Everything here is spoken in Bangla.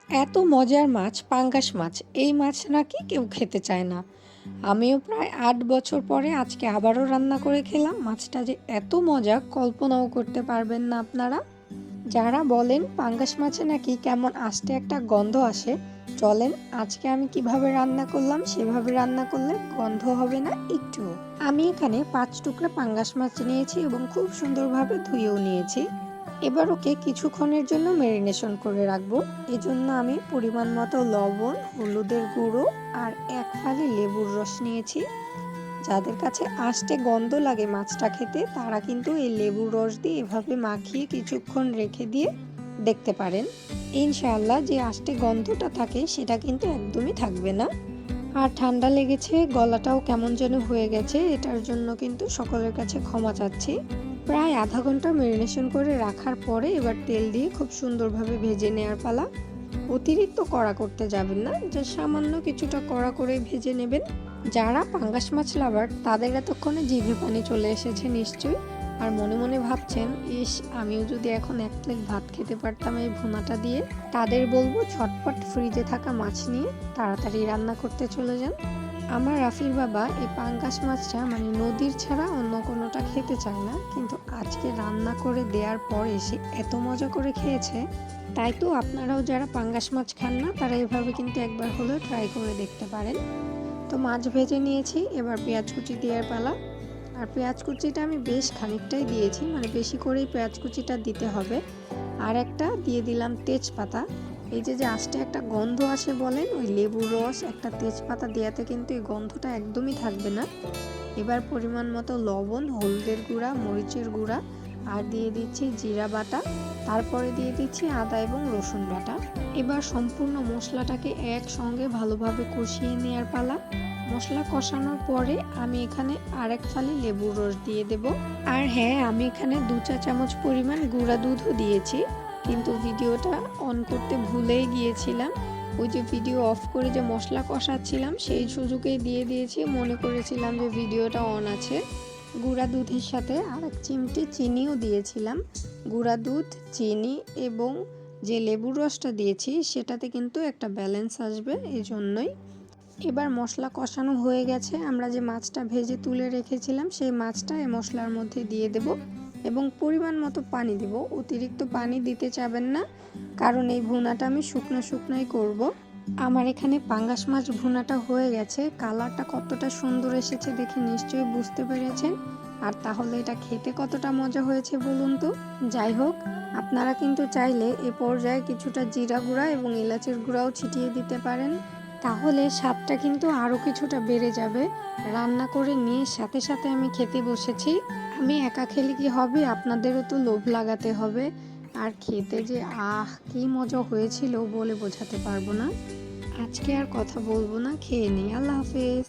এত মজার মাছ পাঙ্গাস মাছ, এই মাছ নাকি কেউ খেতে চায় না। আমিও প্রায় ৮ বছর পরে আজকে আবারও রান্না করে খেলাম। মাছটা যে এত মজা কল্পনাও করতে পারবেন না আপনারা। যারা বলেন পাঙ্গাস মাছে নাকি কেমন আস্তে একটা গন্ধ আসে, চলেন আজকে আমি কিভাবে রান্না করলাম সেভাবে রান্না করলে গন্ধ হবে না একটুও। আমি এখানে ৫ টুকরা পাঙ্গাস মাছ নিয়েছি এবং খুব সুন্দরভাবে ধুয়েও নিয়েছি। এবার ওকে কিছুক্ষণের জন্য ম্যারিনেশন করে রাখবো। এজন্য আমি পরিমাণ মতো লবণ, হলুদের গুঁড়ো আর ১ ফালি লেবুর রস নিয়েছি। যাদের কাছে আষ্টে গন্ধ লাগে মাছটা খেতে, তারা কিন্তু এই লেবুর রস দিয়ে এভাবে মাখিয়ে কিছুক্ষণ রেখে দিয়ে দেখতে পারেন। ইনশাআল্লাহ যে আষ্টে গন্ধটা থাকে সেটা কিন্তু একদমই থাকবে না। আর ঠান্ডা লেগেছে, গলাটাও কেমন যেন হয়ে গেছে, এটার জন্য কিন্তু সকলের কাছে ক্ষমা চাচ্ছি। প্রায় আধা ঘন্টা ম্যারিনেশন করে রাখার পরে এবার তেল দিয়ে খুব সুন্দরভাবে ভেজে নেওয়ার পালা। অতিরিক্ত কড়া করতে যাবেন না, যে সামান্য কিছুটা কড়া করে ভেজে নেবেন। যারা পাঙ্গাস মাছ লাভার তাদের এতক্ষণে জিভে পানি চলে এসেছে নিশ্চয়ই, আর মনে মনে ভাবছেন ইস, আমিও যদি এখন ১ প্লেট ভাত খেতে পারতাম এই ভুনাটা দিয়ে। তাদের বলবো ঝটপট ফ্রিজে থাকা মাছ নিয়ে তাড়াতাড়ি রান্না করতে চলে যান। আমার রাফির বাবা এই পাঙ্গাস মাছটা মানে নদীর ছাড়া অন্য কোনোটা খেতে চায় না, কিন্তু আজকে রান্না করে দেওয়ার পরে সে এত মজা করে খেয়েছে। তাই তো আপনারাও যারা পাঙ্গাস মাছ খান না তারা এভাবে কিন্তু একবার হলেও ট্রাই করে দেখতে পারেন। তো মাছ ভেজে নিয়েছি, এবার পেঁয়াজ কুচি দেওয়ার পালা। আর পেঁয়াজ কুচিটা আমি বেশ খানিকটাই দিয়েছি, মানে বেশি করেই পেঁয়াজ কুচিটা দিতে হবে। আর একটা দিয়ে দিলাম তেজপাতা। এই যে যে আস্তে একটা গন্ধ আসে বলেন, ওই লেবুর রস একটা তেজপাতা দেওয়াতে কিন্তু এই গন্ধটা একদমই থাকবে না। এবার পরিমাণ মতো লবণ, হলুদের গুঁড়া, মরিচের গুঁড়া আর দিয়ে দিচ্ছি জিরা বাটা। তারপরে দিয়ে দিচ্ছি আদা এবং রসুন বাটা। এবার সম্পূর্ণ মশলাটাকে একসঙ্গে ভালোভাবে কষিয়ে নেওয়ার পালা। মশলা কষানোর পরে আমি এখানে আর ১ ফালি লেবুর রস দিয়ে দেব। আর হ্যাঁ, আমি এখানে ২ চা চামচ পরিমাণ গুঁড়া দুধও দিয়েছি, কিন্তু ভিডিওটা অন করতে ভুলেই গিয়েছিলাম। ওই যে ভিডিও অফ করে যে মশলা কষাচ্ছিলাম সেই সুযোগেই দিয়ে দিয়েছি, মনে করেছিলাম যে ভিডিওটা অন আছে। গুঁড়া দুধের সাথে আর ১ চিমটি চিনিও দিয়েছিলাম। গুঁড়া দুধ, চিনি এবং যে লেবুর রসটা দিয়েছি সেটাতে কিন্তু একটা ব্যালেন্স আসবে, এই জন্যই। এবার মশলা কষানো হয়ে গেছে, আমরা যে মাছটা ভেজে তুলে রেখেছিলাম সেই মাছটা এই মশলার মধ্যে দিয়ে দেব এবং পরিমাণ মতো পানি দেব। অতিরিক্ত পানি দিতে চাবেন না, কারণ এই ভুনাটা আমি শুকনো শুকনোই করব। আমার এখানে পাঙ্গাস মাছ ভুনাটা হয়ে গেছে, কালারটা কতটা সুন্দর এসেছে দেখে নিশ্চয়ই বুঝতে পেরেছেন। আর তাহলে এটা খেতে কতটা মজা হয়েছে বলুন তো। যাই হোক, আপনারা কিন্তু চাইলে এ পর্যায়ে কিছুটা জিরা গুঁড়া এবং এলাচের গুঁড়াও ছিটিয়ে দিতে পারেন, তাহলে স্বাদটা কিন্তু আরও কিছুটা বেড়ে যাবে। রান্না করে নিয়ে সাথে সাথে আমি খেতে বসেছি। আমি একা খেলে কি হবে, আপনাদেরও তো লোভ লাগাতে হবে। আর খেতে যে কি মজা হয়েছিল বলে বোঝাতে পারবো না। আজকে আর কথা বলবো না, খেয়ে নিই। আল্লাহ হাফেজ।